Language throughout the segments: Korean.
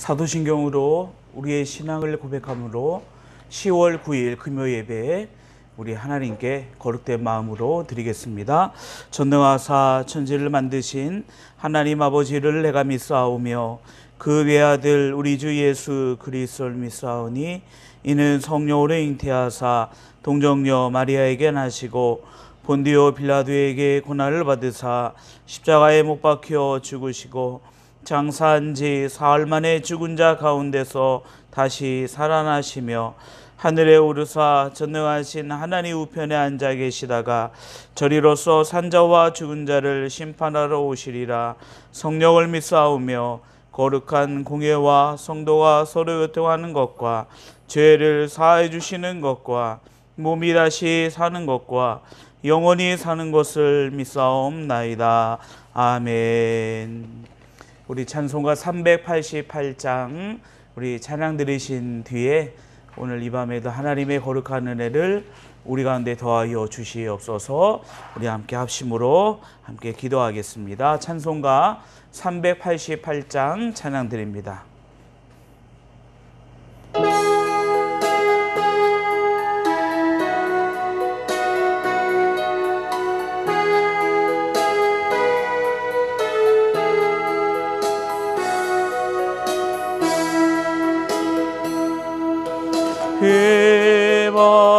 사도신경으로 우리의 신앙을 고백함으로 10월 9일 금요 예배에 우리 하나님께 거룩된 마음으로 드리겠습니다. 전능하사 천지를 만드신 하나님 아버지를 내가 믿사오며 그 외아들 우리 주 예수 그리스도를 믿사오니 이는 성령으로 잉태하사 동정녀 마리아에게 나시고 본디오 빌라도에게 고난을 받으사 십자가에 못 박혀 죽으시고 장사한 지 사흘 만에 죽은 자 가운데서 다시 살아나시며 하늘에 오르사 전능하신 하나님 우편에 앉아 계시다가 저리로서 산자와 죽은 자를 심판하러 오시리라. 성령을 믿사오며 거룩한 공예와 성도가 서로 교통하는 것과 죄를 사하여 주시는 것과 몸이 다시 사는 것과 영원히 사는 것을 믿사옵나이다. 아멘. 우리 찬송가 388장 우리 찬양 들으신 뒤에 오늘 이 밤에도 하나님의 거룩한 은혜를 우리 가운데 더하여 주시옵소서. 우리 함께 합심으로 함께 기도하겠습니다. 찬송가 388장 찬양 드립니다.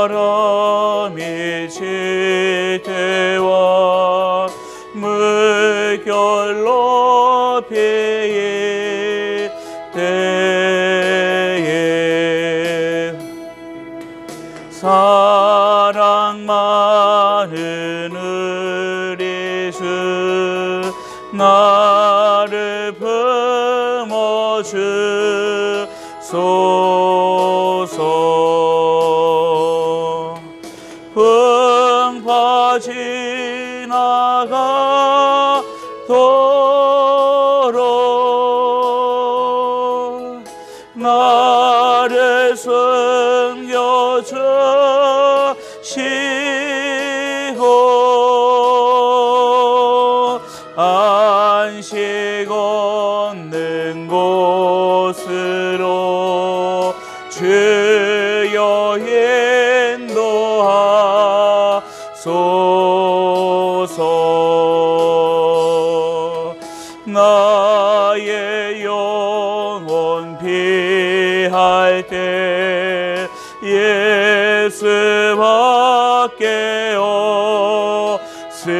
해바람이 칠 때와 물결 높이 때에 사랑 많은 우리 주 나를 품어주소서. 풍파 지나가도록 나를 숨겨주시고 안식 얻는 곳으로 주여 인도하소서. 나의 영혼 피할 때 예수밖에 없으니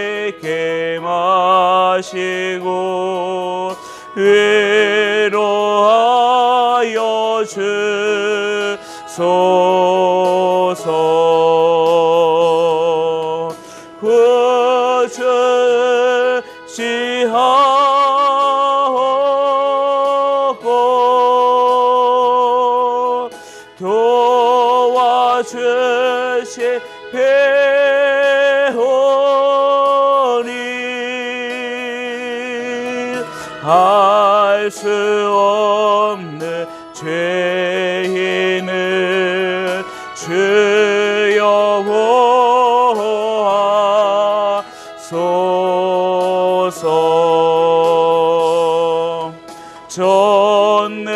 혼자에게 마시고 위로하여 주소서. 구주를 지하고 도와주실 배우니 알 수 없는 죄인을 주여 보호하소서. 전능하신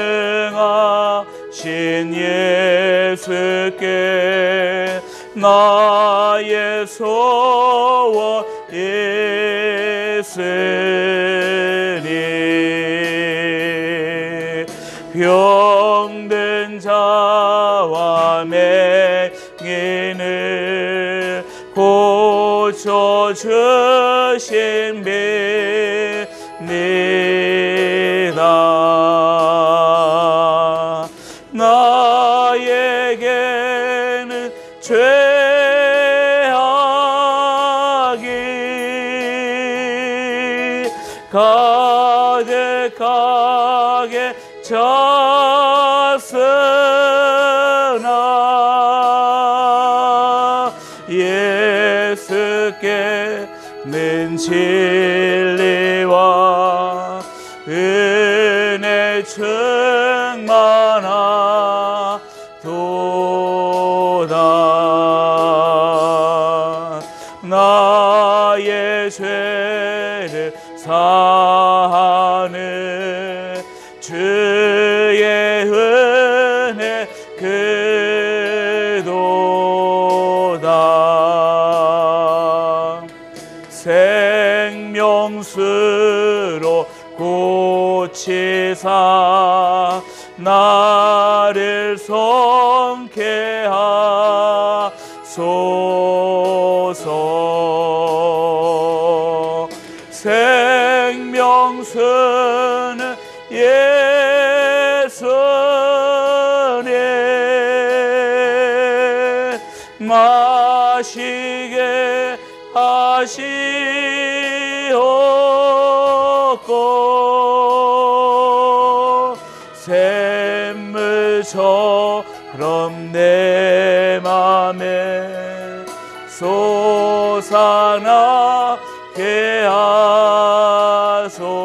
예수께 나의 소원 있으니 병든 자와 맹인을 고쳐주십니다. 나에게는 죄악이 가득하게 찼으나 예수께는 진리와 은혜 충만하도다. 나 그의 은혜 그도다. 생명수로 고치사 나를 성케 하소서. 생명수는 예수님 마시게 하시옵고 샘물처럼 내 맘에 솟아나게 하소서.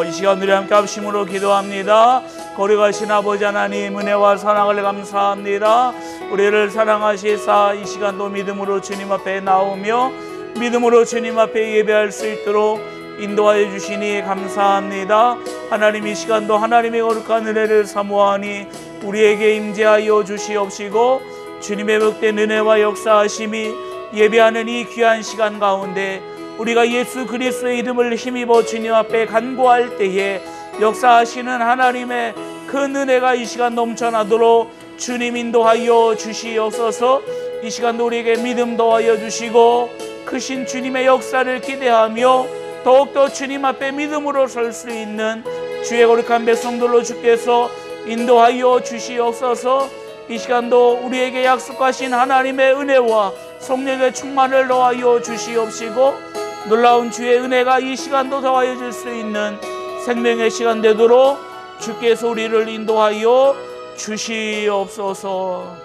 이 시간 우리 함께 합심으로 기도합니다. 거룩하신 아버지 하나님, 은혜와 사랑을 감사합니다. 우리를 사랑하시사 이 시간도 믿음으로 주님 앞에 나오며 믿음으로 주님 앞에 예배할 수 있도록 인도하여 주시니 감사합니다. 하나님, 이 시간도 하나님의 거룩한 은혜를 사모하니 우리에게 임재하여 주시옵시고 주님의 복된 은혜와 역사하심이 예배하는 이 귀한 시간 가운데 우리가 예수 그리스도의 이름을 힘입어 주님 앞에 간구할 때에 역사하시는 하나님의 큰 은혜가 이 시간 넘쳐나도록 주님 인도하여 주시옵소서. 이 시간도 우리에게 믿음 더하여 주시고 크신 주님의 역사를 기대하며 더욱더 주님 앞에 믿음으로 설 수 있는 주의 거룩한 백성들로 주께서 인도하여 주시옵소서. 이 시간도 우리에게 약속하신 하나님의 은혜와 성령의 충만을 더하여 주시옵시고 놀라운 주의 은혜가 이 시간도 더하여 줄 수 있는 생명의 시간 되도록 주께서 우리를 인도하여 주시옵소서.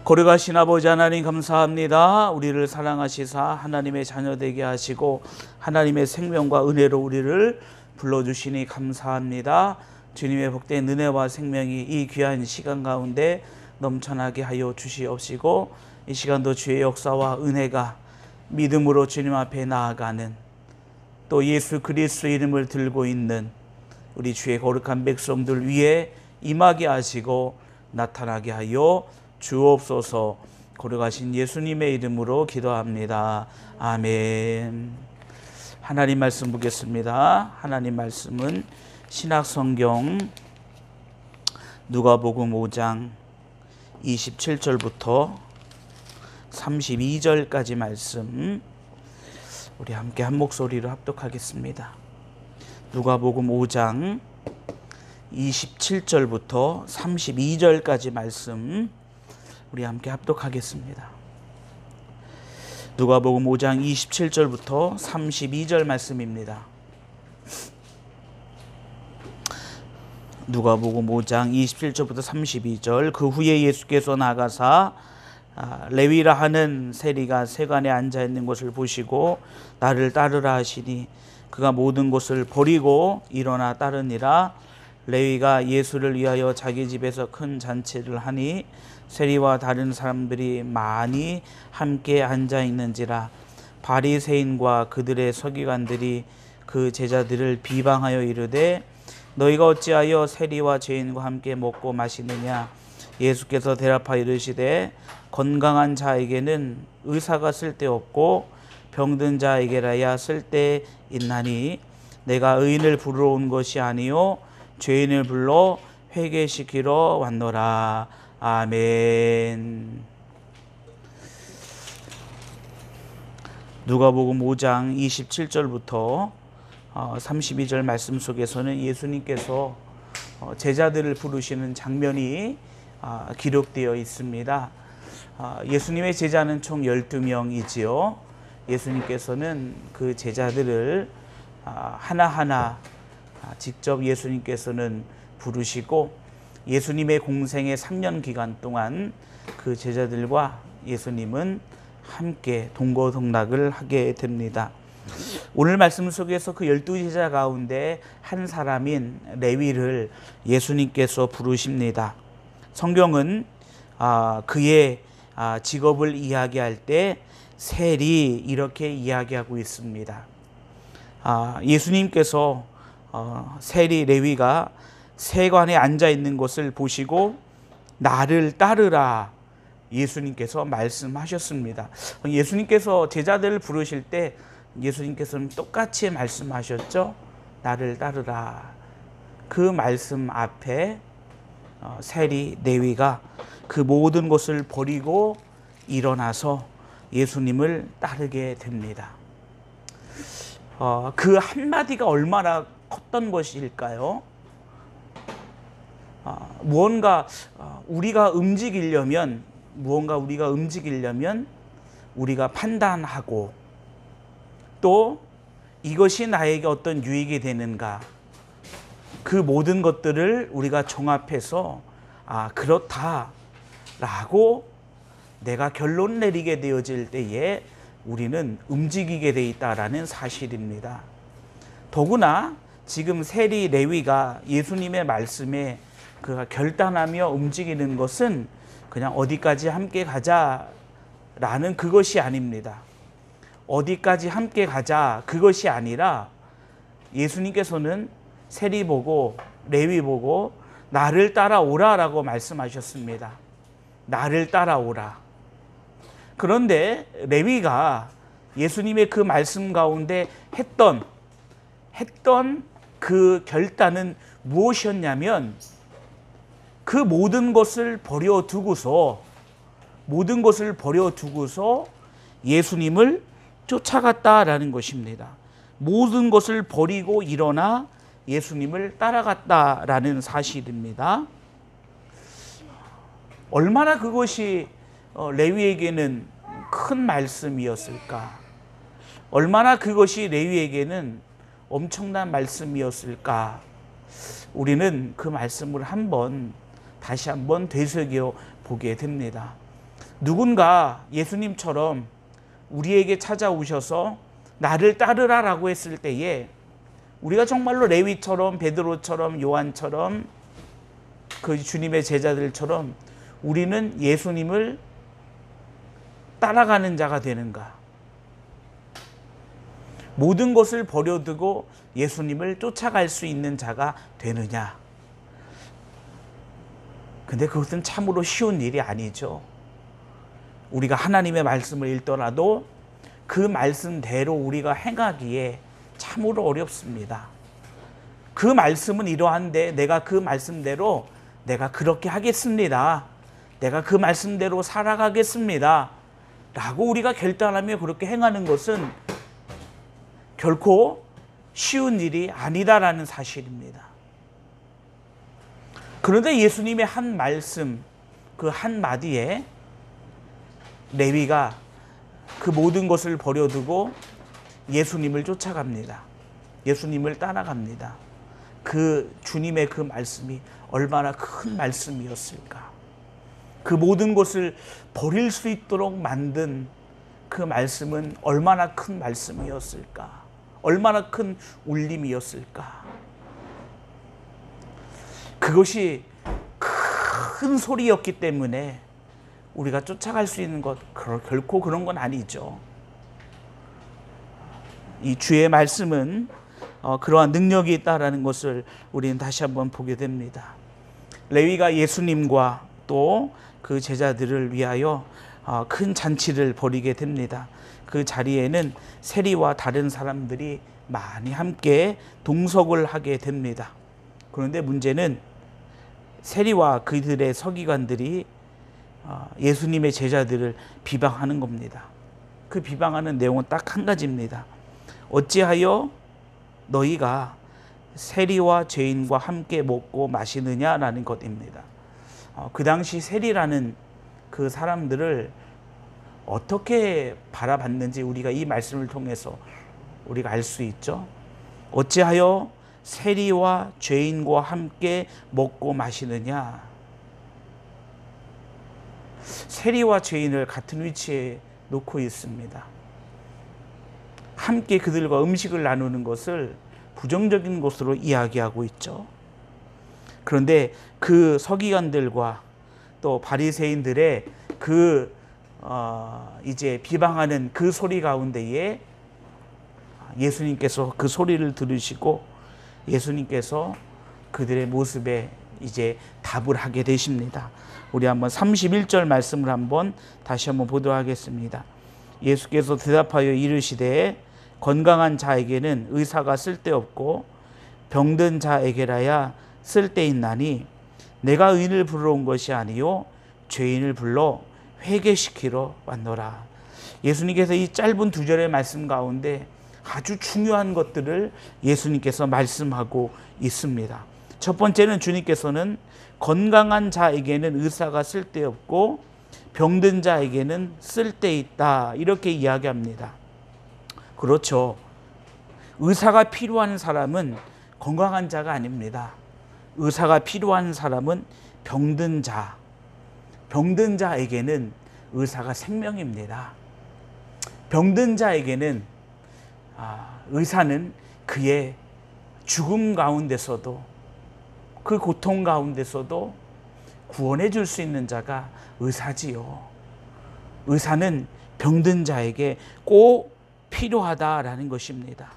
거룩하신 아버지 하나님 감사합니다. 우리를 사랑하시사 하나님의 자녀 되게 하시고 하나님의 생명과 은혜로 우리를 불러주시니 감사합니다. 주님의 복된 은혜와 생명이 이 귀한 시간 가운데 넘쳐나게 하여 주시옵시고 이 시간도 주의 역사와 은혜가 믿음으로 주님 앞에 나아가는 또 예수 그리스도 이름을 들고 있는 우리 주의 거룩한 백성들 위에 임하게 하시고 나타나게 하여 주옵소서. 거룩하신 예수님의 이름으로 기도합니다. 아멘. 하나님 말씀 보겠습니다. 하나님 말씀은 신약성경 누가복음 5장 27절부터 32절까지 말씀 우리 함께 한 목소리로 합독하겠습니다. 누가복음 5장 27절부터 32절까지 말씀 우리 함께 합독하겠습니다. 누가복음 5장 27절부터 32절 말씀입니다. 누가복음 5장 27절부터 32절. 그 후에 예수께서 나가사 레위라 하는 세리가 세관에 앉아 있는 것을 보시고 나를 따르라 하시니 그가 모든 것을 버리고 일어나 따르니라. 레위가 예수를 위하여 자기 집에서 큰 잔치를 하니 세리와 다른 사람들이 많이 함께 앉아 있는지라. 바리새인과 그들의 서기관들이 그 제자들을 비방하여 이르되 너희가 어찌하여 세리와 죄인과 함께 먹고 마시느냐. 예수께서 대답하여 이르시되 건강한 자에게는 의사가 쓸데없고 병든 자에게라야 쓸데있나니 내가 의인을 부르러 온 것이 아니요 죄인을 불러 회개시키러 왔노라. 아멘. 누가복음 5장 27절부터 32절 말씀 속에서는 예수님께서 제자들을 부르시는 장면이 기록되어 있습니다. 예수님의 제자는 총 12명이지요. 예수님께서는 그 제자들을 하나하나 직접 예수님께서는 부르시고 예수님의 공생의 3년 기간 동안 그 제자들과 예수님은 함께 동거동락을 하게 됩니다. 오늘 말씀 속에서 그 12제자 가운데 한 사람인 레위를 예수님께서 부르십니다. 성경은 그의 직업을 이야기할 때 세리 이렇게 이야기하고 있습니다. 예수님께서 세리 레위가 세관에 앉아 있는 것을 보시고 나를 따르라 예수님께서 말씀하셨습니다. 예수님께서 제자들을 부르실 때 예수님께서는 똑같이 말씀하셨죠. 나를 따르라. 그 말씀 앞에 세리 레위가 그 모든 것을 버리고 일어나서 예수님을 따르게 됩니다. 그 한마디가 얼마나 컸던 것일까요? 무언가 우리가 움직이려면 우리가 판단하고 또 이것이 나에게 어떤 유익이 되는가, 그 모든 것들을 우리가 종합해서 그렇다라고 내가 결론 내리게 되어질 때에 우리는 움직이게 돼 있다라는 사실입니다. 더구나 지금 세리 레위가 예수님의 말씀에 그가 결단하며 움직이는 것은 그냥 어디까지 함께 가자라는 그것이 아닙니다. 어디까지 함께 가자 그것이 아니라 예수님께서는 세리 보고 레위 보고 나를 따라오라라고 말씀하셨습니다. 나를 따라오라. 그런데 레위가 예수님의 그 말씀 가운데 했던 그 결단은 무엇이었냐면 그 모든 것을 버려두고서 예수님을 쫓아갔다라는 것입니다. 모든 것을 버리고 일어나 예수님을 따라갔다라는 사실입니다. 얼마나 그것이 레위에게는 큰 말씀이었을까? 얼마나 그것이 레위에게는 엄청난 말씀이었을까? 우리는 그 말씀을 다시 한번 되새겨 보게 됩니다. 누군가 예수님처럼 우리에게 찾아오셔서 나를 따르라라고 했을 때에 우리가 정말로 레위처럼 베드로처럼 요한처럼 그 주님의 제자들처럼 우리는 예수님을 따라가는 자가 되는가? 모든 것을 버려두고 예수님을 쫓아갈 수 있는 자가 되느냐? 근데 그것은 참으로 쉬운 일이 아니죠. 우리가 하나님의 말씀을 읽더라도 그 말씀대로 우리가 행하기에 참으로 어렵습니다. 그 말씀은 이러한데 내가 그 말씀대로 내가 그렇게 하겠습니다. 내가 그 말씀대로 살아가겠습니다. 라고 우리가 결단하며 그렇게 행하는 것은 결코 쉬운 일이 아니다라는 사실입니다. 그런데 예수님의 한 말씀, 그 한마디에 레위가 그 모든 것을 버려두고 예수님을 쫓아갑니다. 예수님을 따라갑니다. 그 주님의 그 말씀이 얼마나 큰 말씀이었을까? 그 모든 것을 버릴 수 있도록 만든 그 말씀은 얼마나 큰 말씀이었을까? 얼마나 큰 울림이었을까? 그것이 큰 소리였기 때문에 우리가 쫓아갈 수 있는 것 결코 그런 건 아니죠. 이 주의 말씀은 그러한 능력이 있다라는 것을 우리는 다시 한번 보게 됩니다. 레위가 예수님과 또 그 제자들을 위하여 큰 잔치를 벌이게 됩니다. 그 자리에는 세리와 다른 사람들이 많이 함께 동석을 하게 됩니다. 그런데 문제는 세리와 그들의 서기관들이 예수님의 제자들을 비방하는 겁니다. 그 비방하는 내용은 딱 한 가지입니다. 어찌하여 너희가 세리와 죄인과 함께 먹고 마시느냐라는 것입니다. 그 당시 세리라는 그 사람들을 어떻게 바라봤는지 우리가 이 말씀을 통해서 우리가 알 수 있죠. 어찌하여 세리와 죄인과 함께 먹고 마시느냐. 세리와 죄인을 같은 위치에 놓고 있습니다. 함께 그들과 음식을 나누는 것을 부정적인 것으로 이야기하고 있죠. 그런데 그 서기관들과 또 바리새인들의 그 이제 비방하는 그 소리 가운데에 예수님께서 그 소리를 들으시고 예수님께서 그들의 모습에 이제 답을 하게 되십니다. 우리 한번 31절 말씀을 한번 다시 한번 보도록 하겠습니다. 예수께서 대답하여 이르시되 건강한 자에게는 의사가 쓸데없고 병든 자에게라야 쓸데있나니 내가 의인을 부르러 온 것이 아니요 죄인을 불러 회개시키러 왔노라. 예수님께서 이 짧은 두 절의 말씀 가운데 아주 중요한 것들을 예수님께서 말씀하고 있습니다. 첫 번째는 주님께서는 건강한 자에게는 의사가 쓸데없고 병든 자에게는 쓸데있다 이렇게 이야기합니다. 그렇죠. 의사가 필요한 사람은 건강한 자가 아닙니다. 의사가 필요한 사람은 병든 자, 병든 자에게는 의사가 생명입니다. 병든 자에게는 의사는 그의 죽음 가운데서도 그 고통 가운데서도 구원해 줄 수 있는 자가 의사지요. 의사는 병든 자에게 꼭 필요하다라는 것입니다.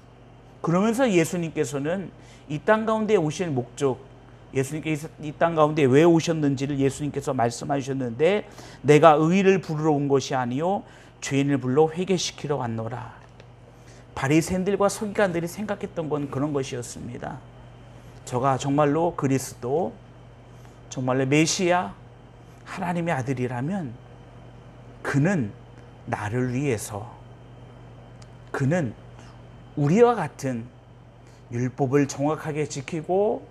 그러면서 예수님께서는 이 땅 가운데 오실 목적, 예수님께서 이 땅 가운데 왜 오셨는지를 예수님께서 말씀하셨는데 내가 의인을 부르러 온 것이 아니요 죄인을 불러 회개시키러 왔노라. 바리새인들과 서기관들이 생각했던 건 그런 것이었습니다. 저가 정말로 그리스도, 정말로 메시아, 하나님의 아들이라면 그는 나를 위해서, 그는 우리와 같은 율법을 정확하게 지키고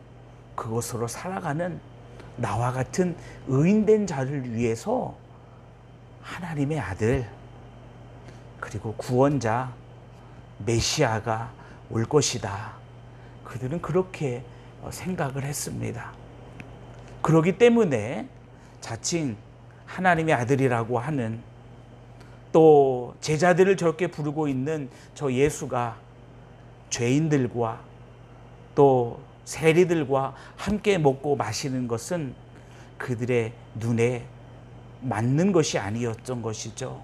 그것으로 살아가는 나와 같은 의인된 자를 위해서 하나님의 아들 그리고 구원자 메시아가 올 것이다. 그들은 그렇게 생각을 했습니다. 그렇기 때문에 자칭 하나님의 아들이라고 하는 또 제자들을 저렇게 부르고 있는 저 예수가 죄인들과 또 세리들과 함께 먹고 마시는 것은 그들의 눈에 맞는 것이 아니었던 것이죠.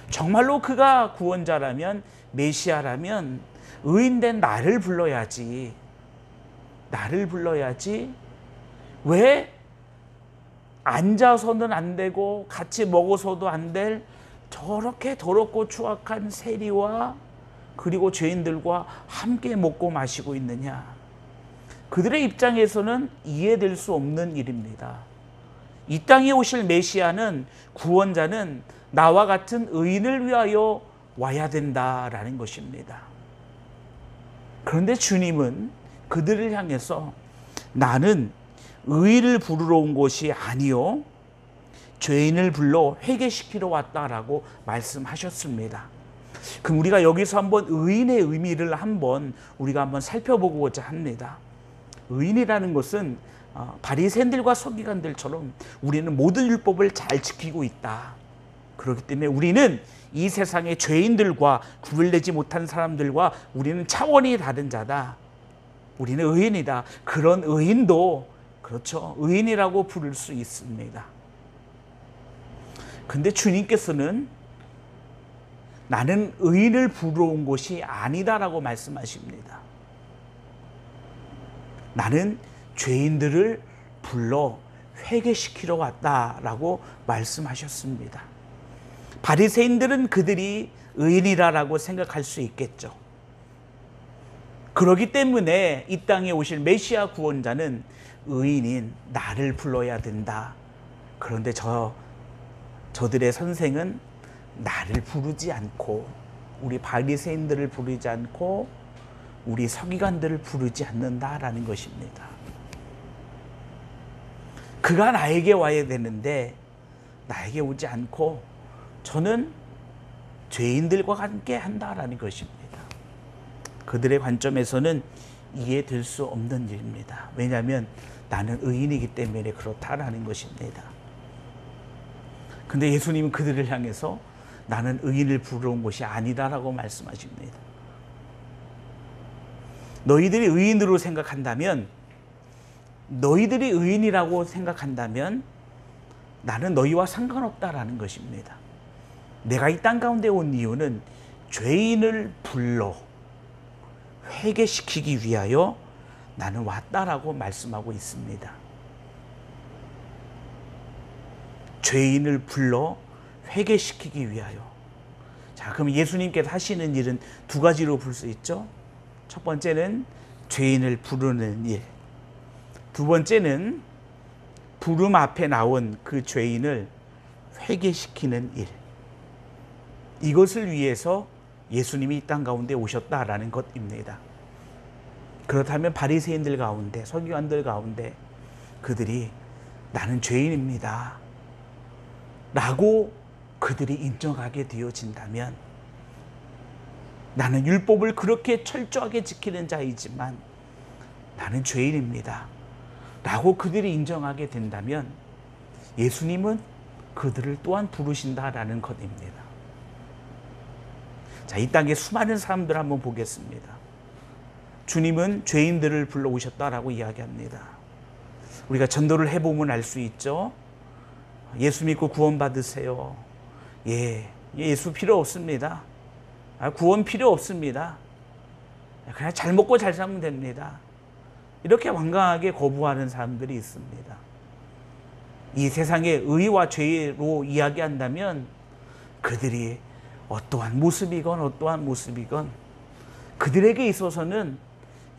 정말로 그가 구원자라면 메시아라면 의인된 나를 불러야지. 나를 불러야지. 왜 앉아서는 안 되고 같이 먹어서도 안 될 저렇게 더럽고 추악한 세리와 그리고 죄인들과 함께 먹고 마시고 있느냐. 그들의 입장에서는 이해될 수 없는 일입니다. 이 땅에 오실 메시아는, 구원자는 나와 같은 의인을 위하여 와야 된다라는 것입니다. 그런데 주님은 그들을 향해서 나는 의인을 부르러 온 것이 아니요 죄인을 불러 회개시키러 왔다라고 말씀하셨습니다. 그럼 우리가 여기서 한번 의인의 의미를 우리가 한번 살펴보고자 합니다. 의인이라는 것은 바리새인들과 서기관들처럼 우리는 모든 율법을 잘 지키고 있다. 그렇기 때문에 우리는 이 세상의 죄인들과 구별되지 못한 사람들과 우리는 차원이 다른 자다. 우리는 의인이다. 그런 의인도 그렇죠. 의인이라고 부를 수 있습니다. 근데 주님께서는 나는 의인을 부르러 온 것이 아니다라고 말씀하십니다. 나는 죄인들을 불러 회개시키러 왔다라고 말씀하셨습니다. 바리새인들은 그들이 의인이라고 생각할 수 있겠죠. 그렇기 때문에 이 땅에 오실 메시아 구원자는 의인인 나를 불러야 된다. 그런데 저들의 선생은 나를 부르지 않고 우리 바리새인들을 부르지 않고 우리 서기관들을 부르지 않는다라는 것입니다. 그가 나에게 와야 되는데 나에게 오지 않고 저는 죄인들과 함께 한다라는 것입니다. 그들의 관점에서는 이해될 수 없는 일입니다. 왜냐하면 나는 의인이기 때문에 그렇다라는 것입니다. 근데 예수님은 그들을 향해서 나는 의인을 부르러 온 것이 아니다라고 말씀하십니다. 너희들이 의인으로 생각한다면, 너희들이 의인이라고 생각한다면 나는 너희와 상관없다라는 것입니다. 내가 이 땅 가운데 온 이유는 죄인을 불러 회개시키기 위하여 나는 왔다라고 말씀하고 있습니다. 죄인을 불러 회개시키기 위하여. 자, 그럼 예수님께서 하시는 일은 두 가지로 볼 수 있죠. 첫 번째는 죄인을 부르는 일. 두 번째는 부름 앞에 나온 그 죄인을 회개시키는 일. 이것을 위해서 예수님이 이 땅 가운데 오셨다라는 것입니다. 그렇다면 바리새인들 가운데, 서기관들 가운데 그들이 나는 죄인입니다 라고 그들이 인정하게 되어진다면, 나는 율법을 그렇게 철저하게 지키는 자이지만 나는 죄인입니다 라고 그들이 인정하게 된다면 예수님은 그들을 또한 부르신다라는 것입니다. 자, 이 땅에 수많은 사람들 한번 보겠습니다. 주님은 죄인들을 불러오셨다라고 이야기합니다. 우리가 전도를 해보면 알 수 있죠. 예수 믿고 구원 받으세요. 예수 필요 없습니다. 구원 필요 없습니다. 그냥 잘 먹고 잘 살면 됩니다. 이렇게 완강하게 거부하는 사람들이 있습니다. 이 세상의 의와 죄로 이야기한다면 그들이 어떠한 모습이건 그들에게 있어서는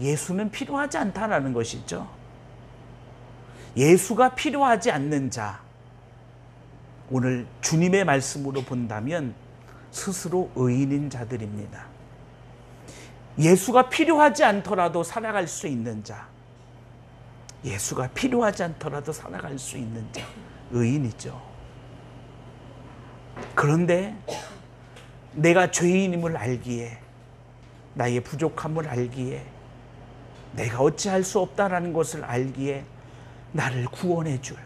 예수는 필요하지 않다라는 것이죠. 예수가 필요하지 않는 자, 오늘 주님의 말씀으로 본다면 스스로 의인인 자들입니다. 예수가 필요하지 않더라도 살아갈 수 있는 자, 예수가 필요하지 않더라도 살아갈 수 있는 자, 의인이죠. 그런데 내가 죄인임을 알기에, 나의 부족함을 알기에, 내가 어찌할 수 없다라는 것을 알기에 나를 구원해 줄,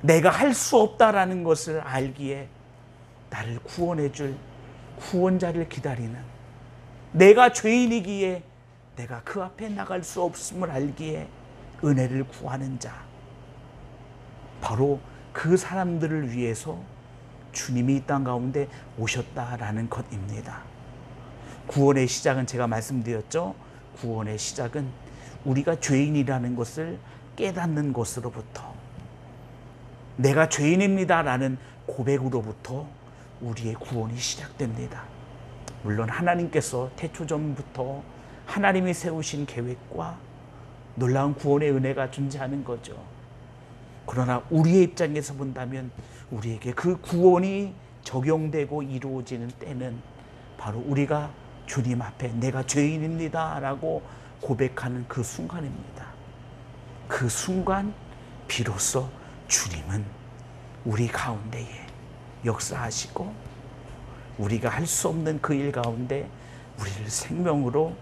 내가 할 수 없다라는 것을 알기에 나를 구원해 줄 구원자를 기다리는, 내가 죄인이기에 내가 그 앞에 나갈 수 없음을 알기에 은혜를 구하는 자, 바로 그 사람들을 위해서 주님이 이 땅 가운데 오셨다라는 것입니다. 구원의 시작은 제가 말씀드렸죠. 구원의 시작은 우리가 죄인이라는 것을 깨닫는 것으로부터, 내가 죄인입니다라는 고백으로부터 우리의 구원이 시작됩니다. 물론 하나님께서 태초전부터 하나님이 세우신 계획과 놀라운 구원의 은혜가 존재하는 거죠. 그러나 우리의 입장에서 본다면 우리에게 그 구원이 적용되고 이루어지는 때는 바로 우리가 주님 앞에 내가 죄인입니다 라고 고백하는 그 순간입니다. 그 순간 비로소 주님은 우리 가운데에 역사하시고 우리가 할 수 없는 그 일 가운데 우리를 생명으로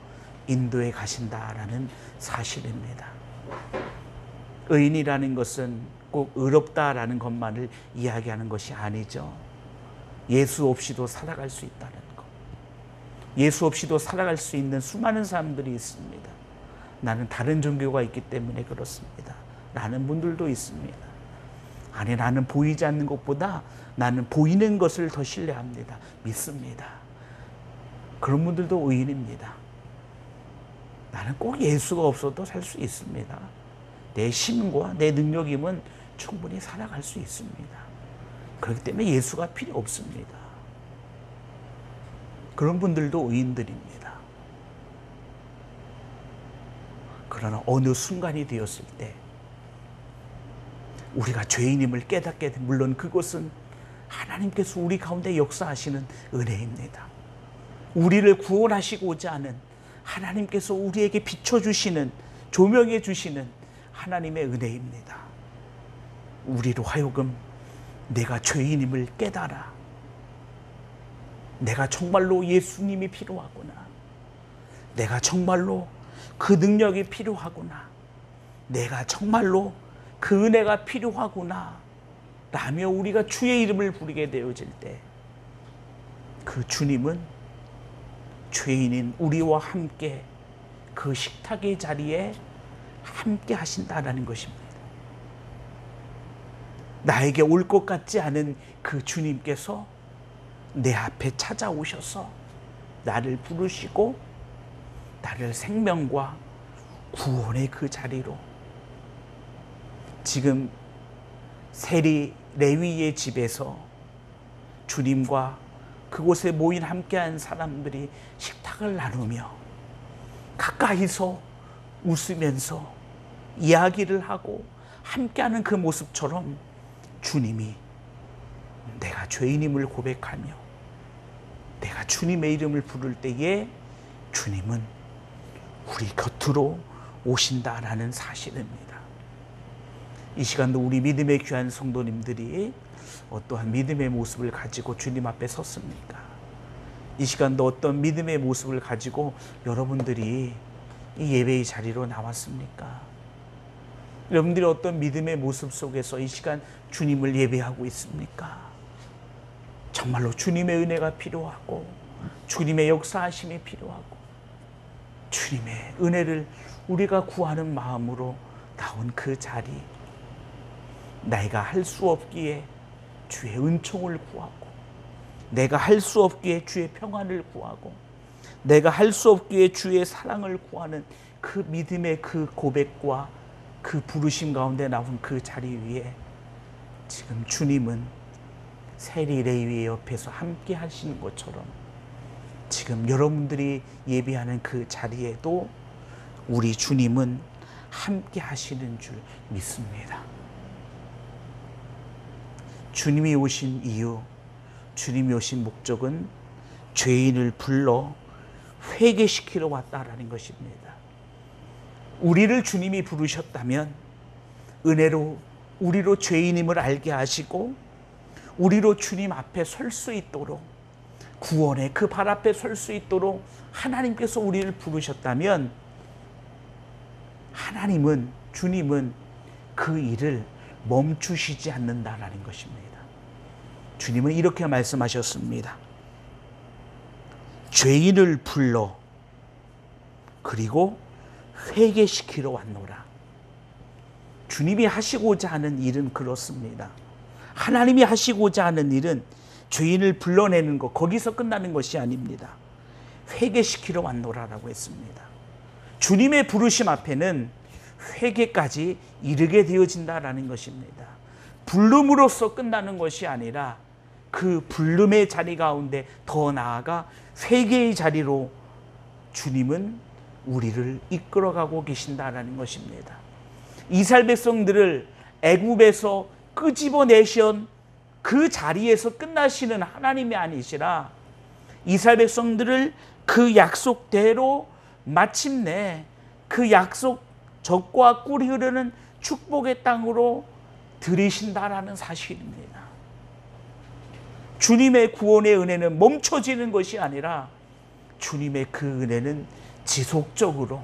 인도해 가신다라는 사실입니다. 의인이라는 것은 꼭 의롭다라는 것만을 이야기하는 것이 아니죠. 예수 없이도 살아갈 수 있다는 것. 예수 없이도 살아갈 수 있는 수많은 사람들이 있습니다. 나는 다른 종교가 있기 때문에 그렇습니다 라는 분들도 있습니다. 아니, 나는 보이지 않는 것보다 나는 보이는 것을 더 신뢰합니다, 믿습니다. 그런 분들도 의인입니다. 나는 꼭 예수가 없어도 살 수 있습니다. 내 힘과 내 능력이면 충분히 살아갈 수 있습니다. 그렇기 때문에 예수가 필요 없습니다. 그런 분들도 의인들입니다. 그러나 어느 순간이 되었을 때 우리가 죄인임을 깨닫게 된, 물론 그것은 하나님께서 우리 가운데 역사하시는 은혜입니다. 우리를 구원하시고자 하는 하나님께서 우리에게 비춰주시는, 조명해 주시는 하나님의 은혜입니다. 우리로 하여금 내가 죄인임을 깨달아, 내가 정말로 예수님이 필요하구나, 내가 정말로 그 능력이 필요하구나, 내가 정말로 그 은혜가 필요하구나 라며 우리가 주의 이름을 부르게 되어질 때 그 주님은 죄인인 우리와 함께 그 식탁의 자리에 함께 하신다라는 것입니다. 나에게 올 것 같지 않은 그 주님께서 내 앞에 찾아오셔서 나를 부르시고 나를 생명과 구원의 그 자리로, 지금 세리 레위의 집에서 주님과 그곳에 모인 함께한 사람들이 식탁을 나누며 가까이서 웃으면서 이야기를 하고 함께하는 그 모습처럼 주님이 내가 죄인임을 고백하며 내가 주님의 이름을 부를 때에 주님은 우리 곁으로 오신다라는 사실입니다. 이 시간도 우리 믿음의 귀한 성도님들이 어떠한 믿음의 모습을 가지고 주님 앞에 섰습니까? 이 시간도 어떤 믿음의 모습을 가지고 여러분들이 이 예배의 자리로 나왔습니까? 여러분들이 어떤 믿음의 모습 속에서 이 시간 주님을 예배하고 있습니까? 정말로 주님의 은혜가 필요하고 주님의 역사하심이 필요하고 주님의 은혜를 우리가 구하는 마음으로 나온 그 자리, 내가 할 수 없기에 주의 은총을 구하고, 내가 할 수 없기에 주의 평안을 구하고, 내가 할 수 없기에 주의 사랑을 구하는 그 믿음의 그 고백과 그 부르심 가운데 나온 그 자리 위에 지금 주님은 세리 레위의 옆에서 함께 하시는 것처럼 지금 여러분들이 예배하는 그 자리에도 우리 주님은 함께 하시는 줄 믿습니다. 주님이 오신 이유, 주님이 오신 목적은 죄인을 불러 회개시키러 왔다라는 것입니다. 우리를 주님이 부르셨다면 은혜로 우리로 죄인임을 알게 하시고 우리로 주님 앞에 설 수 있도록, 구원의 그 발 앞에 설 수 있도록 하나님께서 우리를 부르셨다면 하나님은, 주님은 그 일을 멈추시지 않는다라는 것입니다. 주님은 이렇게 말씀하셨습니다. 죄인을 불러 그리고 회개시키러 왔노라. 주님이 하시고자 하는 일은 그렇습니다. 하나님이 하시고자 하는 일은 죄인을 불러내는 것, 거기서 끝나는 것이 아닙니다. 회개시키러 왔노라라고 했습니다. 주님의 부르심 앞에는 회개까지 이르게 되어진다라는 것입니다. 부름으로써 끝나는 것이 아니라 그 부름의 자리 가운데 더 나아가 회개의 자리로 주님은 우리를 이끌어가고 계신다라는 것입니다. 이스라엘 백성들을 애굽에서 끄집어내신 그 자리에서 끝나시는 하나님이 아니시라 이스라엘 백성들을 그 약속대로 마침내 그 약속 젖과 꿀이 흐르는 축복의 땅으로 들이신다라는 사실입니다. 주님의 구원의 은혜는 멈춰지는 것이 아니라 주님의 그 은혜는 지속적으로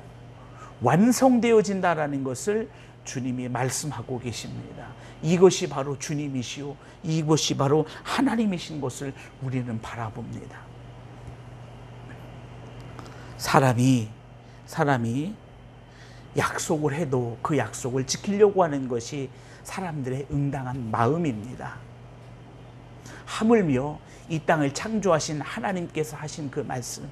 완성되어진다라는 것을 주님이 말씀하고 계십니다. 이것이 바로 주님이시오, 이것이 바로 하나님이신 것을 우리는 바라봅니다. 사람이 약속을 해도 그 약속을 지키려고 하는 것이 사람들의 응당한 마음입니다. 하물며 이 땅을 창조하신 하나님께서 하신 그 말씀,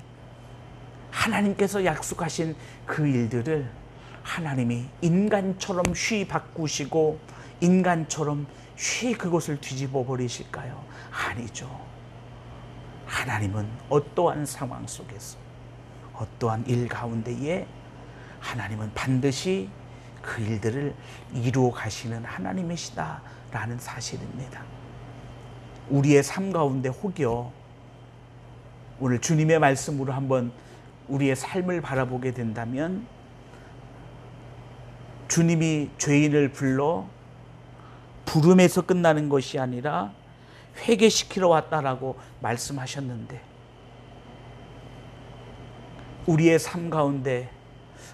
하나님께서 약속하신 그 일들을 하나님이 인간처럼 쉬 바꾸시고 인간처럼 쉬 그것을 뒤집어 버리실까요? 아니죠. 하나님은 어떠한 상황 속에서, 어떠한 일 가운데에 하나님은 반드시 그 일들을 이루어 가시는 하나님이시다라는 사실입니다. 우리의 삶 가운데 혹여 오늘 주님의 말씀으로 한번 우리의 삶을 바라보게 된다면 주님이 죄인을 불러 부름에서 끝나는 것이 아니라 회개시키러 왔다라고 말씀하셨는데 우리의 삶 가운데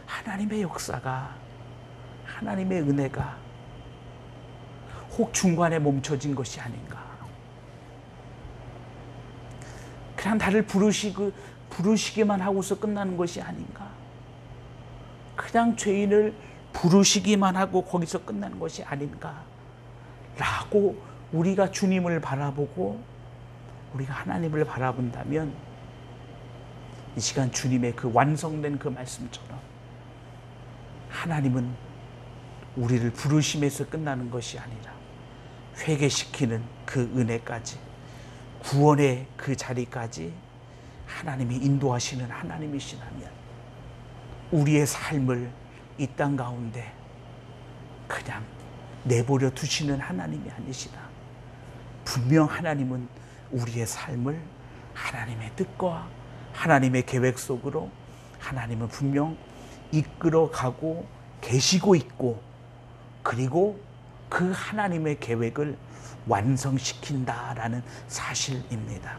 하나님의 역사가, 하나님의 은혜가 혹 중간에 멈춰진 것이 아닌가. 그냥 나를 부르시기만 하고서 끝나는 것이 아닌가. 그냥 죄인을 부르시기만 하고 거기서 끝나는 것이 아닌가 라고 우리가 주님을 바라보고 우리가 하나님을 바라본다면 이 시간 주님의 그 완성된 그 말씀처럼 하나님은 우리를 부르심에서 끝나는 것이 아니라 회개시키는 그 은혜까지, 구원의 그 자리까지 하나님이 인도하시는 하나님이시라면 우리의 삶을 이 땅 가운데 그냥 내버려 두시는 하나님이 아니시라. 분명 하나님은 우리의 삶을 하나님의 뜻과 하나님의 계획 속으로 하나님은 분명 이끌어가고 계시고 있고, 그리고 그 하나님의 계획을 완성시킨다라는 사실입니다.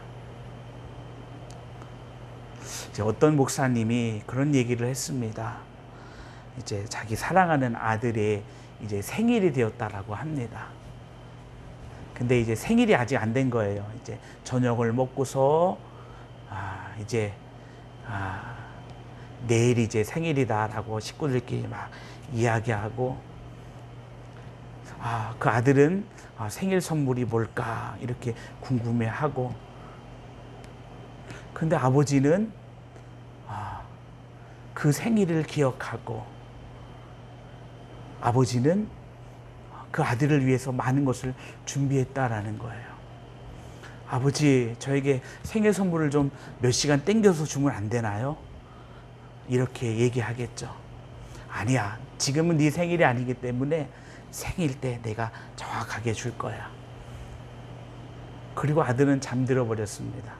이제 어떤 목사님이 그런 얘기를 했습니다. 이제 자기 사랑하는 아들의 이제 생일이 되었다라고 합니다. 근데 이제 생일이 아직 안 된 거예요. 이제 저녁을 먹고서 내일 이제 생일이다라고 식구들끼리 막 이야기하고, 그 아들은 생일 선물이 뭘까 이렇게 궁금해하고, 근데 아버지는 그 생일을 기억하고 아버지는 그 아들을 위해서 많은 것을 준비했다라는 거예요. 아버지, 저에게 생일 선물을 좀 몇 시간 땡겨서 주면 안 되나요? 이렇게 얘기하겠죠. 아니야, 지금은 네 생일이 아니기 때문에 생일 때 내가 정확하게 줄 거야. 그리고 아들은 잠들어 버렸습니다.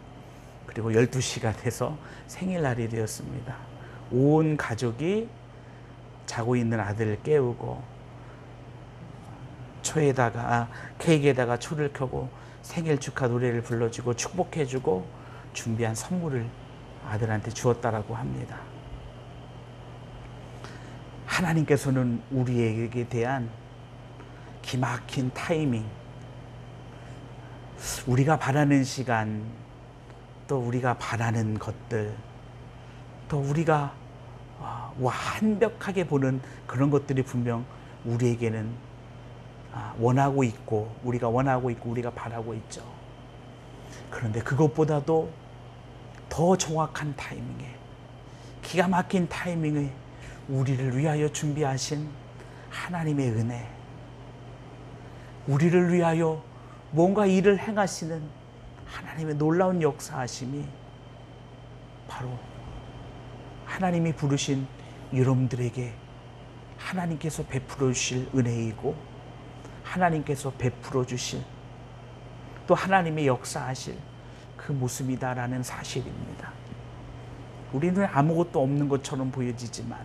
그리고 12시가 돼서 생일날이 되었습니다. 온 가족이 자고 있는 아들을 깨우고 케이크에다가 초를 켜고 생일 축하 노래를 불러주고 축복해주고 준비한 선물을 아들한테 주었다라고 합니다. 하나님께서는 우리에게 대한 기막힌 타이밍, 우리가 바라는 시간, 또 우리가 바라는 것들, 또 우리가 완벽하게 보는 그런 것들이 분명 우리에게는 원하고 있고, 우리가 원하고 있고, 우리가 바라고 있죠. 그런데 그것보다도 더 정확한 타이밍에, 기가 막힌 타이밍에 우리를 위하여 준비하신 하나님의 은혜, 우리를 위하여 뭔가 일을 행하시는 하나님의 놀라운 역사하심이 바로 하나님이 부르신 여러분들에게 하나님께서 베풀어 주실 은혜이고, 하나님께서 베풀어 주실, 또 하나님의 역사하실 그 모습이다라는 사실입니다. 우리는 아무것도 없는 것처럼 보여지지만,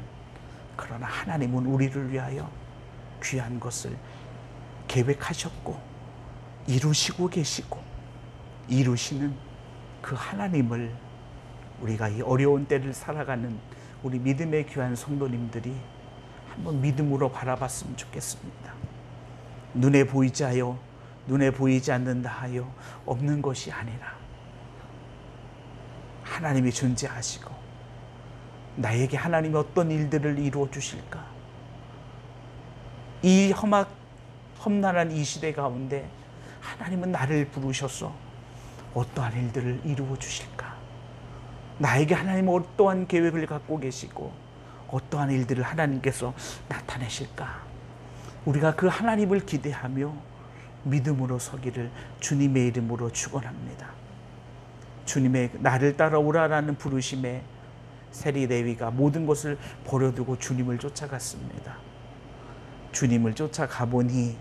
그러나 하나님은 우리를 위하여 귀한 것을 계획하셨고 이루시고 계시고, 이루시는 그 하나님을 우리가 이 어려운 때를 살아가는 우리 믿음의 귀한 성도님들이 한번 믿음으로 바라봤으면 좋겠습니다. 눈에 보이지 하여, 눈에 보이지 않는다 하여 없는 것이 아니라 하나님이 존재하시고, 나에게 하나님이 어떤 일들을 이루어 주실까, 이 험난한 이 시대 가운데 하나님은 나를 부르셔서 어떠한 일들을 이루어 주실까, 나에게 하나님은 어떠한 계획을 갖고 계시고 어떠한 일들을 하나님께서 나타내실까, 우리가 그 하나님을 기대하며 믿음으로 서기를 주님의 이름으로 축원합니다. 주님의 나를 따라오라라는 부르심에 세리 레위가 모든 것을 버려두고 주님을 쫓아갔습니다. 주님을 쫓아가보니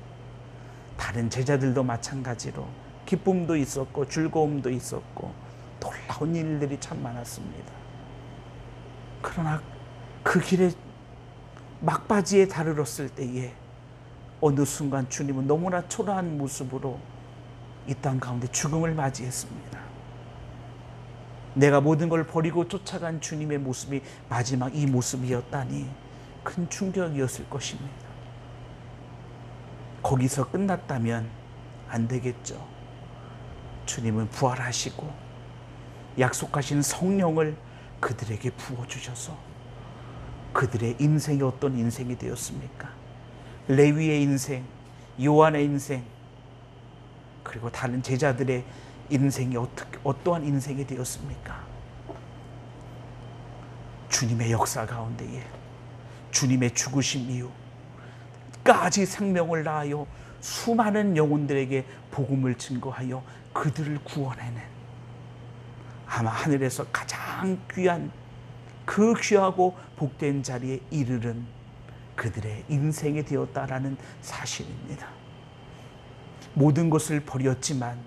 다른 제자들도 마찬가지로 기쁨도 있었고 즐거움도 있었고 놀라운 일들이 참 많았습니다. 그러나 그 길에 막바지에 다르렀을 때에 어느 순간 주님은 너무나 초라한 모습으로 이 땅 가운데 죽음을 맞이했습니다. 내가 모든 걸 버리고 쫓아간 주님의 모습이 마지막 이 모습이었다니 큰 충격이었을 것입니다. 거기서 끝났다면 안 되겠죠. 주님은 부활하시고 약속하신 성령을 그들에게 부어주셔서 그들의 인생이 어떤 인생이 되었습니까? 레위의 인생, 요한의 인생, 그리고 다른 제자들의 인생이 어떠한 인생이 되었습니까? 주님의 역사 가운데에 주님의 죽으심 이후까지 생명을 다하여 수많은 영혼들에게 복음을 증거하여 그들을 구원해낸, 아마 하늘에서 가장 귀한, 그 귀하고 복된 자리에 이르른 그들의 인생이 되었다라는 사실입니다. 모든 것을 버렸지만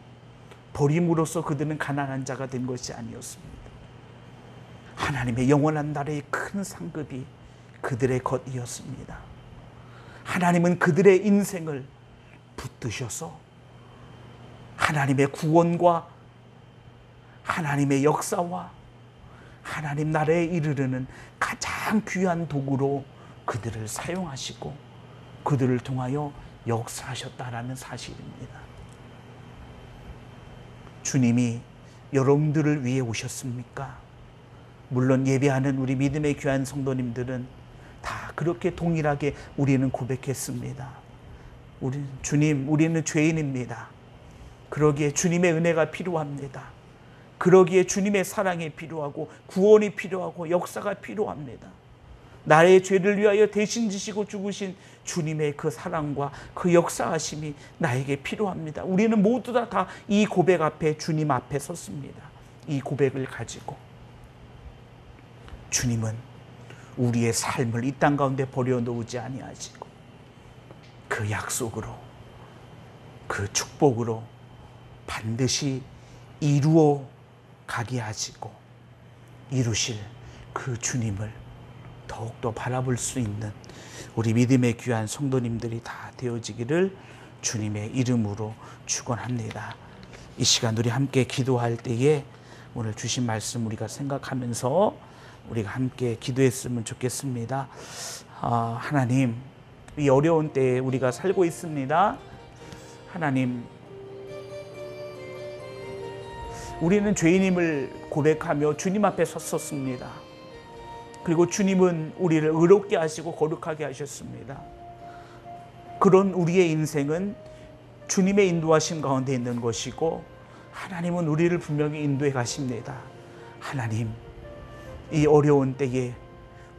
버림으로써 그들은 가난한 자가 된 것이 아니었습니다. 하나님의 영원한 나라의 큰 상급이 그들의 것이었습니다. 하나님은 그들의 인생을 붙드셔서 하나님의 구원과 하나님의 역사와 하나님 나라에 이르르는 가장 귀한 도구로 그들을 사용하시고 그들을 통하여 역사하셨다라는 사실입니다. 주님이 여러분들을 위해 오셨습니까? 물론 예배하는 우리 믿음의 귀한 성도님들은 다 그렇게 동일하게 우리는 고백했습니다. 주님, 우리는 죄인입니다. 그러기에 주님의 은혜가 필요합니다. 그러기에 주님의 사랑이 필요하고 구원이 필요하고 역사가 필요합니다. 나의 죄를 위하여 대신 지시고 죽으신 주님의 그 사랑과 그 역사하심이 나에게 필요합니다. 우리는 모두 다 이 고백 앞에, 주님 앞에 섰습니다. 이 고백을 가지고 주님은 우리의 삶을 이 땅 가운데 버려놓지 아니하시고 그 약속으로, 그 축복으로 반드시 이루어 가게 하시고 이루실 그 주님을 더욱더 바라볼 수 있는 우리 믿음의 귀한 성도님들이 다 되어지기를 주님의 이름으로 축원합니다. 이 시간 우리 함께 기도할 때에 오늘 주신 말씀 우리가 생각하면서 우리가 함께 기도했으면 좋겠습니다. 하나님, 이 어려운 때에 우리가 살고 있습니다. 하나님, 우리는 죄인임을 고백하며 주님 앞에 섰었습니다. 그리고 주님은 우리를 의롭게 하시고 거룩하게 하셨습니다. 그런 우리의 인생은 주님의 인도하심 가운데 있는 것이고 하나님은 우리를 분명히 인도해 가십니다. 하나님, 이 어려운 때에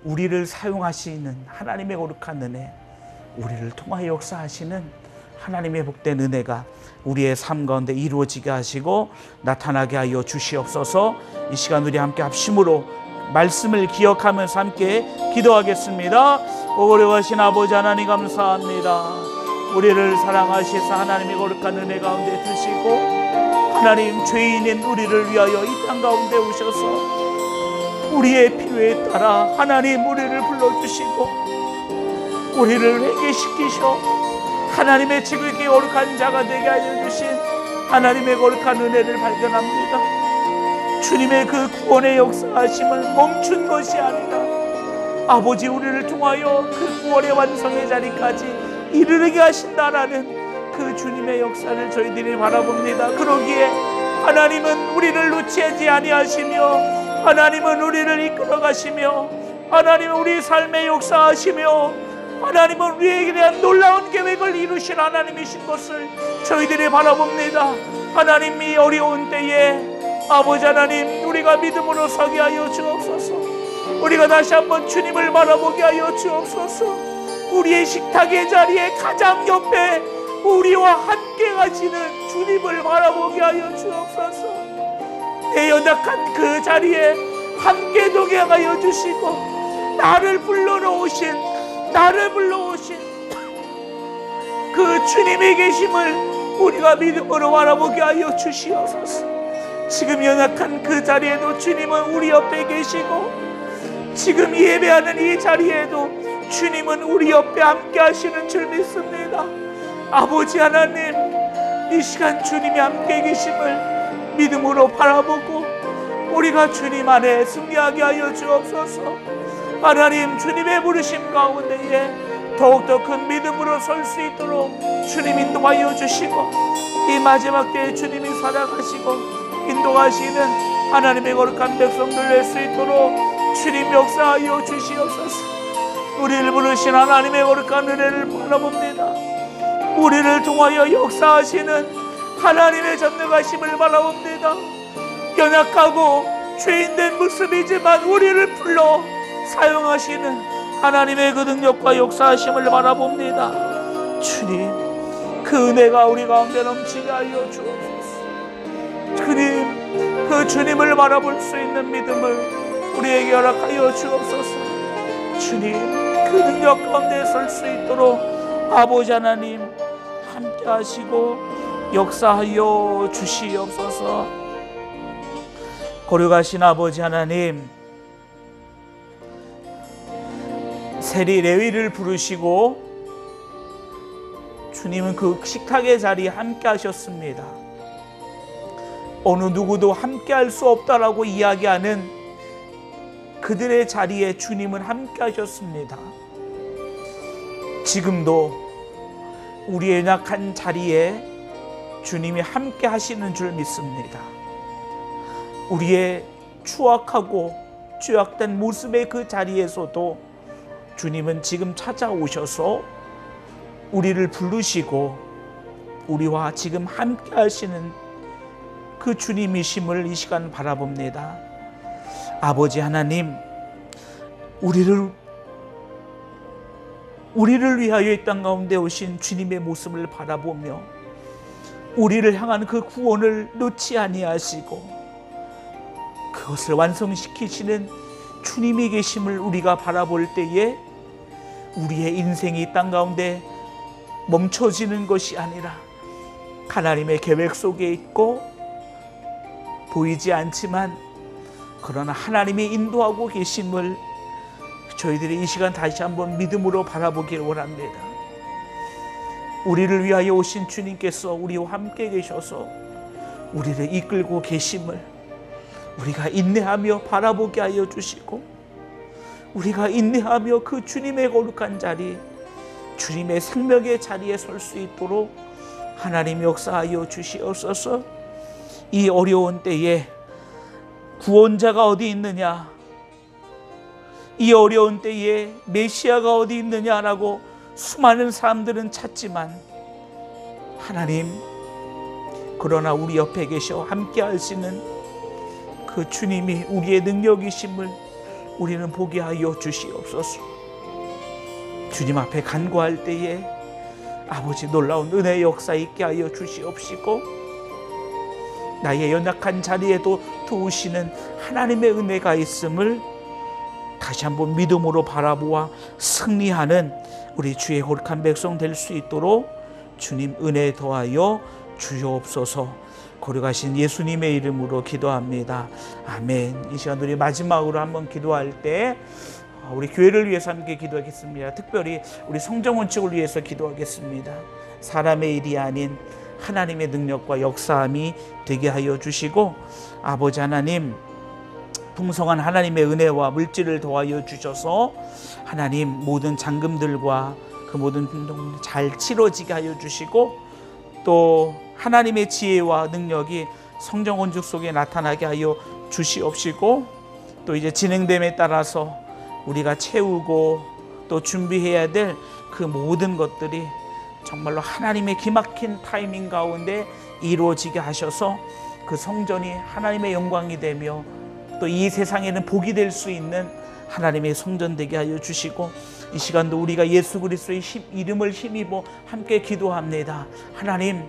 우리를 사용하시는 하나님의 거룩한 은혜, 우리를 통하여 역사하시는 하나님의 복된 은혜가 우리의 삶 가운데 이루어지게 하시고 나타나게 하여 주시옵소서. 이 시간 우리 함께 합심으로 말씀을 기억하면서 함께 기도하겠습니다. 오래가신 아버지 하나님 감사합니다. 우리를 사랑하시사 하나님의 거룩한 은혜 가운데 두시고 하나님, 죄인인 우리를 위하여 이 땅 가운데 오셔서 우리의 필요에 따라 하나님 우리를 불러주시고 우리를 회개시키셔 하나님의 지극히 거룩한 자가 되게 하여 주신 하나님의 거룩한 은혜를 발견합니다. 주님의 그 구원의 역사하심을 멈춘 것이 아니라 아버지, 우리를 통하여 그 구원의 완성의 자리까지 이르게 하신다라는 그 주님의 역사를 저희들이 바라봅니다. 그러기에 하나님은 우리를 놓치지 아니하시며 하나님은 우리를 이끌어 가시며 하나님은 우리 삶의 역사하시며 하나님은 우리에게 대한 놀라운 계획을 이루신 하나님이신 것을 저희들이 바라봅니다. 하나님이 어려운 때에 아버지 하나님, 우리가 믿음으로 서게 하여 주옵소서. 우리가 다시 한번 주님을 바라보게 하여 주옵소서. 우리의 식탁의 자리에 가장 옆에 우리와 함께 가시는 주님을 바라보게 하여 주옵소서. 내 연약한 그 자리에 함께 동게 하여 주시고 나를 불러오신 그 주님의 계심을 우리가 믿음으로 바라보게 하여 주시옵소서. 지금 연약한 그 자리에도 주님은 우리 옆에 계시고 지금 예배하는 이 자리에도 주님은 우리 옆에 함께 하시는 줄 믿습니다. 아버지 하나님, 이 시간 주님이 함께 계심을 믿음으로 바라보고 우리가 주님 안에 승리하게 하여 주옵소서. 하나님, 주님의 부르심 가운데에 더욱더 큰 믿음으로 설 수 있도록 주님 인도하여 주시고 이 마지막 때에 주님이 살아가시고 인도하시는 하나님의 거룩한 백성들 될 수 있도록 주님 역사하여 주시옵소서. 우리를 부르신 하나님의 거룩한 은혜를 바라봅니다. 우리를 통하여 역사하시는 하나님의 전능하심을 바라봅니다. 연약하고 죄인된 모습이지만 우리를 불러 사용하시는 하나님의 그 능력과 역사하심을 바라봅니다. 주님, 그 은혜가 우리 가운데 넘치게 하여 주옵소서. 주님, 그 주님을 바라볼 수 있는 믿음을 우리에게 허락하여 주옵소서. 주님, 그 능력 가운데 설 수 있도록 아버지 하나님 함께 하시고 역사하여 주시옵소서. 거룩하신 아버지 하나님, 세리 레위를 부르시고 주님은 그 식탁의 자리에 함께 하셨습니다. 어느 누구도 함께 할 수 없다라고 이야기하는 그들의 자리에 주님은 함께 하셨습니다. 지금도 우리의 연약한 자리에 주님이 함께 하시는 줄 믿습니다. 우리의 추악하고 죄악된 모습의 그 자리에서도 주님은 지금 찾아오셔서 우리를 부르시고 우리와 지금 함께 하시는 그 주님이심을 이 시간 바라봅니다. 아버지 하나님, 우리를 위하여 이 땅 가운데 오신 주님의 모습을 바라보며 우리를 향한 그 구원을 놓지 아니하시고 그것을 완성시키시는 주님이 계심을 우리가 바라볼 때에 우리의 인생이 이 땅 가운데 멈춰지는 것이 아니라 하나님의 계획 속에 있고 보이지 않지만 그러나 하나님이 인도하고 계심을 저희들이 이 시간 다시 한번 믿음으로 바라보길 원합니다. 우리를 위하여 오신 주님께서 우리와 함께 계셔서 우리를 이끌고 계심을 우리가 인내하며 바라보게 하여 주시고 우리가 인내하며 그 주님의 거룩한 자리, 주님의 생명의 자리에 설 수 있도록 하나님 역사하여 주시옵소서. 이 어려운 때에 구원자가 어디 있느냐, 이 어려운 때에 메시아가 어디 있느냐라고 수많은 사람들은 찾지만 하나님, 그러나 우리 옆에 계셔 함께 하시는 그 주님이 우리의 능력이심을 우리는 보게 하여 주시옵소서. 주님 앞에 간구할 때에 아버지 놀라운 은혜의 역사 있게 하여 주시옵시고 나의 연약한 자리에도 도우시는 하나님의 은혜가 있음을 다시 한번 믿음으로 바라보아 승리하는 우리 주의 거룩한 백성 될 수 있도록 주님 은혜 더하여 주옵소서. 거룩하신 예수님의 이름으로 기도합니다. 아멘. 이 시간 우리 마지막으로 한번 기도할 때 우리 교회를 위해서 함께 기도하겠습니다. 특별히 우리 성정원칙을 위해서 기도하겠습니다. 사람의 일이 아닌 하나님의 능력과 역사함이 되게 하여 주시고 아버지 하나님, 풍성한 하나님의 은혜와 물질을 더하여 주셔서 하나님 모든 잠금들과 그 모든 행동 잘 치러지게 하여 주시고 또 하나님의 지혜와 능력이 성정 건축 속에 나타나게 하여 주시옵시고 또 이제 진행됨에 따라서 우리가 채우고 또 준비해야 될 그 모든 것들이 정말로 하나님의 기막힌 타이밍 가운데 이루어지게 하셔서 그 성전이 하나님의 영광이 되며 또 이 세상에는 복이 될 수 있는 하나님의 성전 되게 하여 주시고 이 시간도 우리가 예수 그리스도의 이름을 힘입어 함께 기도합니다. 하나님,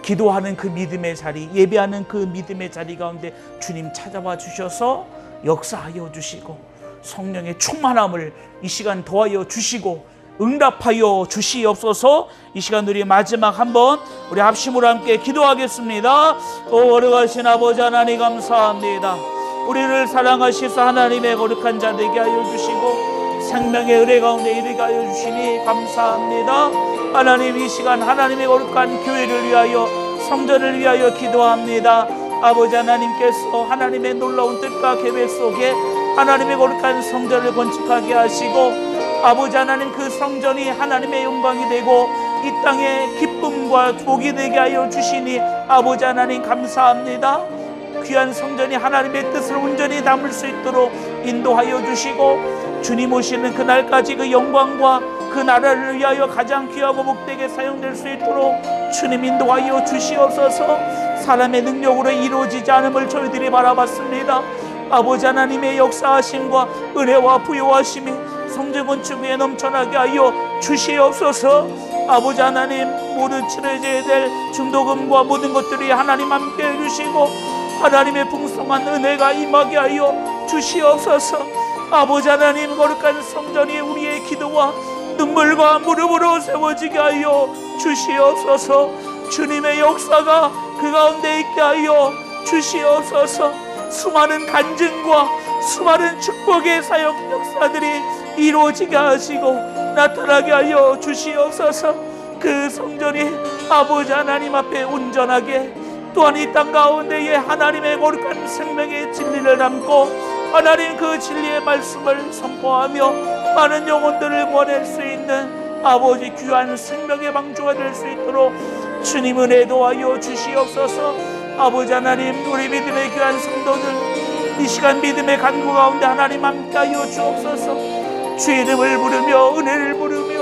기도하는 그 믿음의 자리, 예배하는 그 믿음의 자리 가운데 주님 찾아와 주셔서 역사하여 주시고 성령의 충만함을 이 시간 더하여 주시고 응답하여 주시옵소서. 이 시간 우리 마지막 한번 우리 합심으로 함께 기도하겠습니다. 거룩하신 아버지 하나님 감사합니다. 우리를 사랑하시사 하나님의 거룩한 자 되게 하여 주시고 생명의 은혜 가운데 이르게 하여 주시니 감사합니다. 하나님, 이 시간 하나님의 거룩한 교회를 위하여 성전을 위하여 기도합니다. 아버지 하나님께서 하나님의 놀라운 뜻과 계획 속에 하나님의 거룩한 성전을 건축하게 하시고 아버지 하나님, 그 성전이 하나님의 영광이 되고 이 땅에 기쁨과 복이 되게 하여 주시니 아버지 하나님 감사합니다. 귀한 성전이 하나님의 뜻을 온전히 담을 수 있도록 인도하여 주시고 주님 오시는 그날까지 그 영광과 그 나라를 위하여 가장 귀하고 복되게 사용될 수 있도록 주님 인도하여 주시옵소서. 사람의 능력으로 이루어지지 않음을 저희들이 바라봤습니다. 아버지 하나님의 역사하심과 은혜와 부요하심이 성전 건축 위에 넘쳐나게 하여 주시옵소서. 아버지 하나님, 모든 치러져야 될 중도금과 모든 것들이 하나님 함께 해주시고 하나님의 풍성한 은혜가 임하게 하여 주시옵소서. 아버지 하나님, 거룩한 성전이 우리의 기도와 눈물과 무릎으로 세워지게 하여 주시옵소서. 주님의 역사가 그 가운데 있게 하여 주시옵소서. 수많은 간증과 수많은 축복의 사역 역사들이 이루어지게 하시고 나타나게 하여 주시옵소서. 그 성전이 아버지 하나님 앞에 온전하게, 또한 이 땅 가운데에 하나님의 거룩한 생명의 진리를 담고 하나님 그 진리의 말씀을 선포하며 많은 영혼들을 구원할 수 있는 아버지 귀한 생명의 방주가 될 수 있도록 주님 은혜 도와여 주시옵소서. 아버지 하나님, 우리 믿음의 귀한 성도들 이 시간 믿음의 간구 가운데 하나님 함께하여 주옵소서. 주의 이름을 부르며 은혜를 부르며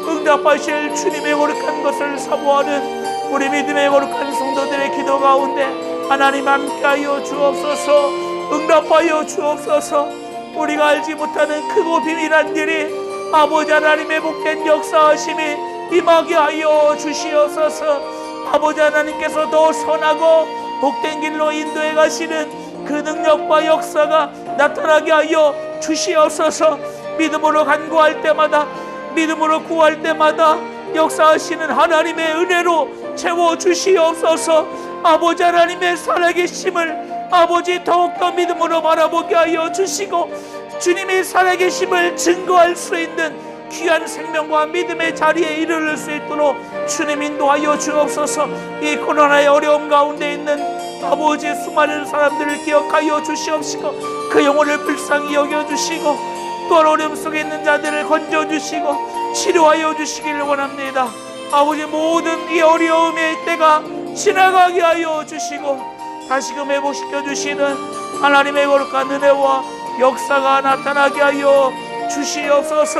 응답하실 주님의 거룩한 것을 사모하는 우리 믿음의 거룩한 성도들의 기도 가운데 하나님 함께하여 주옵소서. 응답하여 주옵소서. 우리가 알지 못하는 크고 비밀한 일이 아버지 하나님의 복된 역사하심이 임하게 하여 주시옵소서. 아버지 하나님께서 더 선하고 복된 길로 인도해 가시는 그 능력과 역사가 나타나게 하여 주시옵소서. 믿음으로 간구할 때마다, 믿음으로 구할 때마다 역사하시는 하나님의 은혜로 채워 주시옵소서. 아버지 하나님의 살아계심을 아버지 더욱더 믿음으로 바라보게 하여 주시고 주님의 살아계심을 증거할 수 있는 귀한 생명과 믿음의 자리에 이르를 수 있도록 주님 인도하여 주옵소서. 이 코로나의 어려움 가운데 있는 아버지 수많은 사람들을 기억하여 주시옵시고 그 영혼을 불쌍히 여겨주시고 또한 어려움 속에 있는 자들을 건져주시고 치료하여 주시길 원합니다. 아버지, 모든 이 어려움의 때가 지나가게 하여 주시고 다시금 회복시켜 주시는 하나님의 거룩한 은혜와 역사가 나타나게 하여 주시옵소서.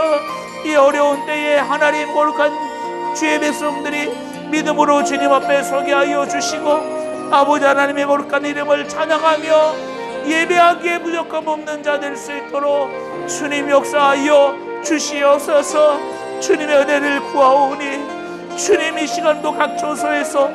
이 어려운 때에 하나님 거룩한 주의 백성들이 믿음으로 주님 앞에 서게 하여 주시고 아버지 하나님의 거룩한 이름을 찬양하며 예배하기에 부족함 없는 자 될 수 있도록 주님 역사하여 주시옵소서. 주님의 은혜를 구하오니 주님 이 시간도 각 처소에서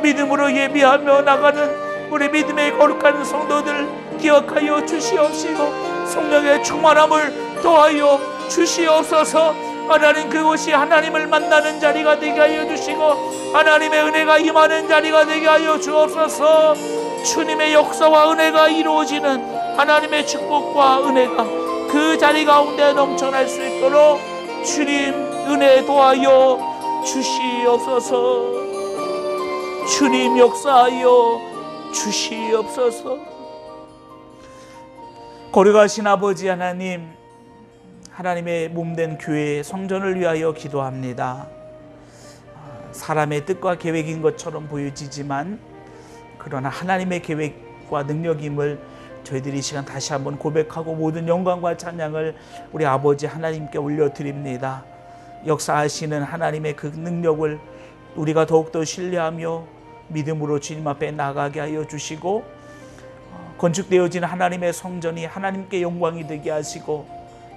믿음으로 예배하며 나가는 우리 믿음의 거룩한 성도들 기억하여 주시옵시고 성령의 충만함을 더하여 주시옵소서. 하나님, 그곳이 하나님을 만나는 자리가 되게 하여 주시고 하나님의 은혜가 임하는 자리가 되게 하여 주옵소서. 주님의 역사와 은혜가 이루어지는 하나님의 축복과 은혜가 그 자리 가운데 넘쳐날 수 있도록 주님 은혜 도하여 주시옵소서. 주님 역사하여 주시옵소서. 거룩하신 아버지 하나님, 하나님의 몸된 교회 성전을 위하여 기도합니다. 사람의 뜻과 계획인 것처럼 보여지지만 그러나 하나님의 계획과 능력임을 저희들이 이 시간 다시 한번 고백하고 모든 영광과 찬양을 우리 아버지 하나님께 올려드립니다. 역사하시는 하나님의 그 능력을 우리가 더욱더 신뢰하며 믿음으로 주님 앞에 나가게 하여 주시고 건축되어진 하나님의 성전이 하나님께 영광이 되게 하시고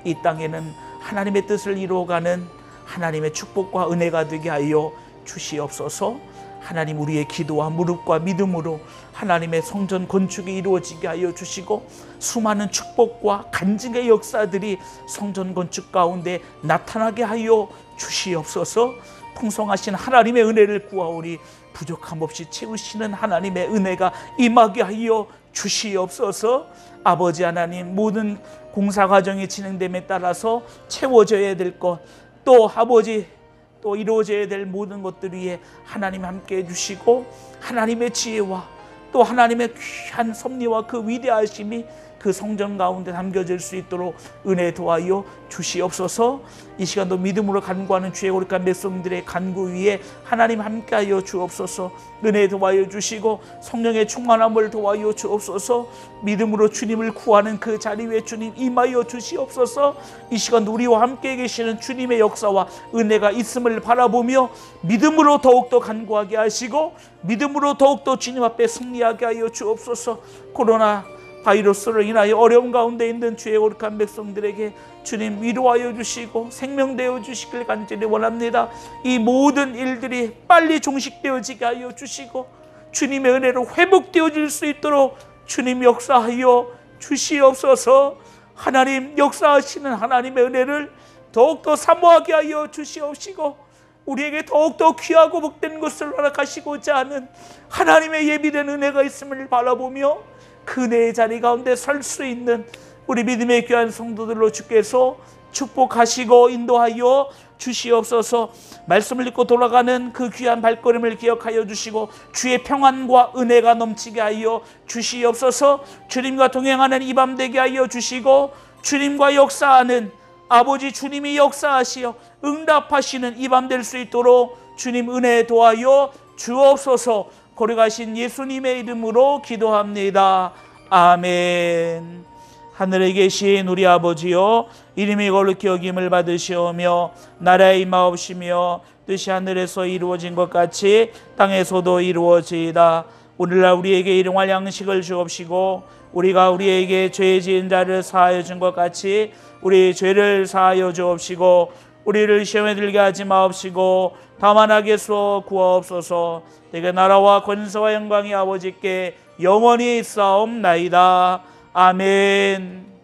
이 땅에는 하나님의 뜻을 이루어가는 하나님의 축복과 은혜가 되게 하여 주시옵소서. 하나님, 우리의 기도와 무릎과 믿음으로 하나님의 성전 건축이 이루어지게 하여 주시고 수많은 축복과 간증의 역사들이 성전 건축 가운데 나타나게 하여 주시옵소서. 풍성하신 하나님의 은혜를 구하오니 부족함 없이 채우시는 하나님의 은혜가 임하게 하여 주시옵소서. 아버지 하나님, 모든 공사 과정이 진행됨에 따라서 채워져야 될 것, 또 아버지 또 이루어져야 될 모든 것들 위에 하나님 함께 해주시고 하나님의 지혜와 또 하나님의 귀한 섭리와 그 위대하심이 그 그 성전 가운데 담겨질 수 있도록 은혜 도와여 주시옵소서. 이 시간도 믿음으로 간구하는 주의 거룩한 백성들의 간구 위에 하나님 함께하여 주옵소서. 은혜 도와여 주시고 성령의 충만함을 도와여 주옵소서. 믿음으로 주님을 구하는 그 자리 위에 주님 임하여 주시옵소서. 이 시간 우리와 함께 계시는 주님의 역사와 은혜가 있음을 바라보며 믿음으로 더욱더 간구하게 하시고 믿음으로 더욱더 주님 앞에 승리하게 하여 주옵소서. 코로나 바이러스로 인하여 어려움 가운데 있는 주의 거룩한 백성들에게 주님 위로하여 주시고 생명되어 주시길 간절히 원합니다. 이 모든 일들이 빨리 종식되어지게 하여 주시고 주님의 은혜로 회복되어질 수 있도록 주님 역사하여 주시옵소서. 하나님 역사하시는 하나님의 은혜를 더욱더 사모하게 하여 주시옵시고 우리에게 더욱더 귀하고 복된 것을 허락하시고자 하는 하나님의 예비된 은혜가 있음을 바라보며 그 은혜의 자리 가운데 설 수 있는 우리 믿음의 귀한 성도들로 주께서 축복하시고 인도하여 주시옵소서. 말씀을 읽고 돌아가는 그 귀한 발걸음을 기억하여 주시고 주의 평안과 은혜가 넘치게 하여 주시옵소서. 주님과 동행하는 이 밤 되게 하여 주시고 주님과 역사하는 아버지 주님이 역사하시어 응답하시는 이 밤 될 수 있도록 주님 은혜 도하여 주옵소서. 거룩하신 예수님의 이름으로 기도합니다. 아멘. 하늘에 계신 우리 아버지여, 이름이 거룩히 여김을 받으시오며 나라의 임하옵시며 뜻이 하늘에서 이루어진 것 같이 땅에서도 이루어지이다. 오늘날 우리에게 일용할 양식을 주옵시고 우리가 우리에게 죄 지은 자를 사하여 준 것 같이 우리 죄를 사하여 주옵시고 우리를 시험에 들게 하지 마옵시고 다만 악에서 구하옵소서. 내게 나라와 권세와 영광이 아버지께 영원히 있사옵나이다. 아멘.